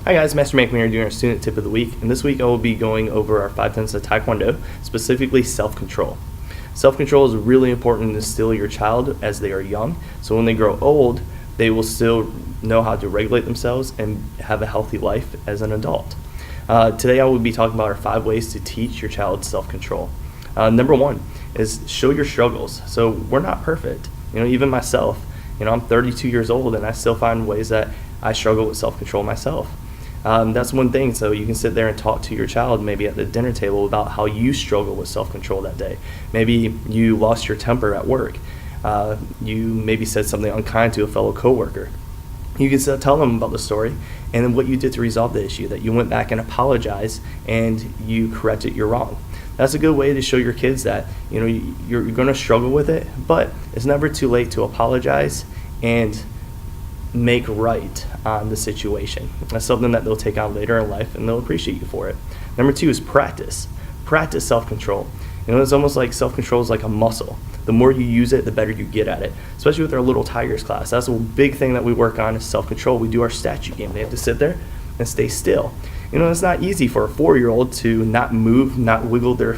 Hi guys, Master Mike here doing our student tip of the week, and this week I will be going over our 5 tenets of Taekwondo, specifically self-control. Self-control is really important to instill your child as they are young, so when they grow old, they will still know how to regulate themselves and have a healthy life as an adult. Today I will be talking about our 5 ways to teach your child self-control. Number 1 is show your struggles. So we're not perfect. Even myself, I'm 32 years old and I still find ways that I struggle with self-control myself. That's one thing, so you can sit there and talk to your child maybe at the dinner table about how you struggle with self-control that day. Maybe you lost your temper at work. You maybe said something unkind to a fellow coworker. You can tell them about the story and then what you did to resolve the issue, that you went back and apologized and you corrected your wrong. That's a good way to show your kids that you're going to struggle with it, but it's never too late to apologize and make right on the situation. That's something that they'll take on later in life and they'll appreciate you for it. Number 2 is practice. Practice self-control. It's almost like self-control is like a muscle. The more you use it, the better you get at it, especially with our Little Tigers class. That's a big thing that we work on is self-control. We do our statue game. They have to sit there and stay still. It's not easy for a 4-year-old to not move, not wiggle their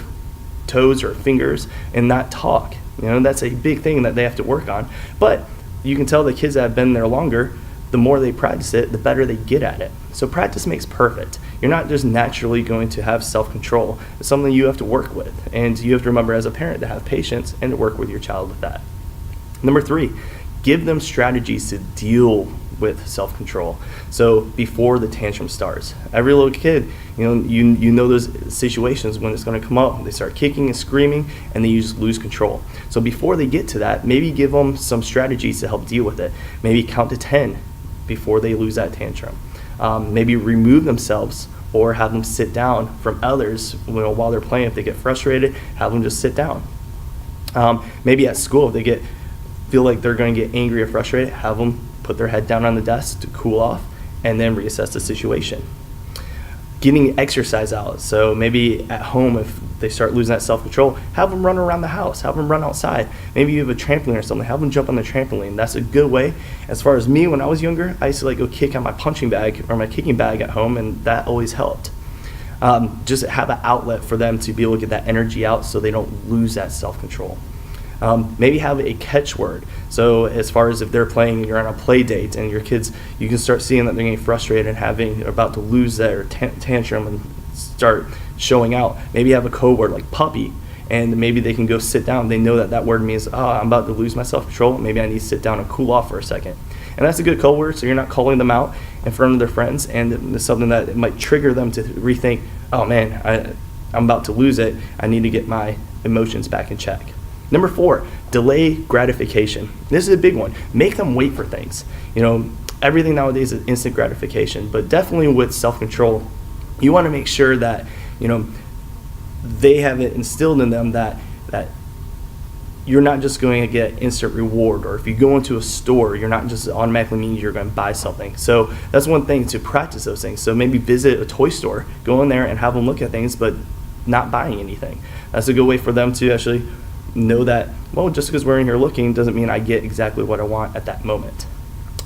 toes or fingers, and not talk. That's a big thing that they have to work on. But you can tell the kids that have been there longer, the more they practice it, the better they get at it. So practice makes perfect. You're not just naturally going to have self-control. It's something you have to work with. And you have to remember as a parent to have patience and to work with your child with that. Number 3, give them strategies to deal with self-control. So before the tantrum starts, every little kid, you know those situations when it's going to come up. They start kicking and screaming, and they just lose control. So before they get to that, maybe give them some strategies to help deal with it. Maybe count to 10 before they lose that tantrum. Maybe remove themselves or have them sit down from others while they're playing. If they get frustrated, have them just sit down. Maybe at school, if they feel like they're going to get angry or frustrated, have them put their head down on the desk to cool off and then reassess the situation. Getting exercise out. So maybe at home, if they start losing that self-control, have them run around the house, have them run outside. Maybe you have a trampoline or something, have them jump on the trampoline. That's a good way. As far as me, when I was younger, I used to go kick on my punching bag or my kicking bag at home, and that always helped. Just have an outlet for them to be able to get that energy out so they don't lose that self-control. Maybe have a catchword. So as far as if they're playing and you're on a play date and your kids, you can start seeing that they're getting frustrated and about to lose their tantrum and start showing out. Maybe have a code word like puppy, and maybe they can go sit down. They know that word means, I'm about to lose my self-control. Maybe I need to sit down and cool off for a second. And that's a good code word, so you're not calling them out in front of their friends, and it's something that might trigger them to rethink, oh man, I'm about to lose it. I need to get my emotions back in check. Number 4, delay gratification. This is a big one. Make them wait for things. Everything nowadays is instant gratification, but definitely with self-control, you want to make sure that, they have it instilled in them that you're not just going to get instant reward, or if you go into a store, you're not just automatically means you're going to buy something. So that's one thing, to practice those things. So maybe visit a toy store, go in there and have them look at things, but not buying anything. That's a good way for them to actually know that, well, just because we're in here looking doesn't mean I get exactly what I want at that moment.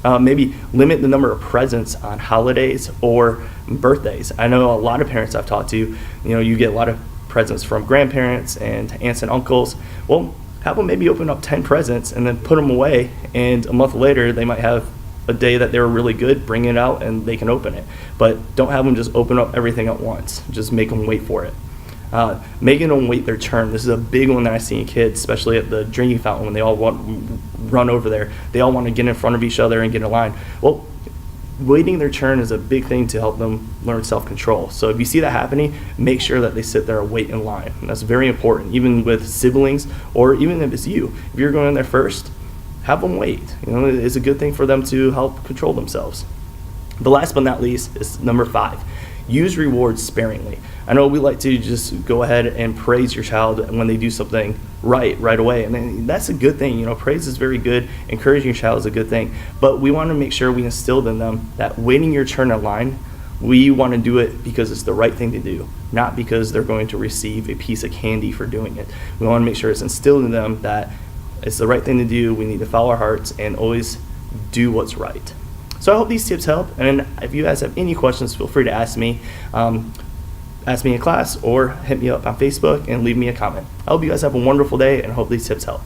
Maybe limit the number of presents on holidays or birthdays. I know a lot of parents I've talked to, you get a lot of presents from grandparents and aunts and uncles. Well, have them maybe open up 10 presents and then put them away, and a month later they might have a day that they were really good, bring it out and they can open it. But don't have them just open up everything at once. Just make them wait for it. Making them wait their turn. This is a big one that I see in kids, especially at the drinking fountain when they all run over there. They all want to get in front of each other and get in line. Well, waiting their turn is a big thing to help them learn self-control. So if you see that happening, make sure that they sit there and wait in line. And that's very important, even with siblings, or even if it's you. If you're going in there first, have them wait. It's a good thing for them to help control themselves. The last but not least is number 5. Use rewards sparingly. I know we like to just go ahead and praise your child when they do something right away, and that's a good thing. Praise is very good. Encouraging your child is a good thing, but we want to make sure we instill in them that waiting your turn in line, we want to do it because it's the right thing to do, not because they're going to receive a piece of candy for doing it. We want to make sure it's instilled in them that it's the right thing to do. We need to follow our hearts and always do what's right. So I hope these tips help, and if you guys have any questions, feel free to ask me. Ask me in class or hit me up on Facebook and leave me a comment. I hope you guys have a wonderful day and hope these tips help.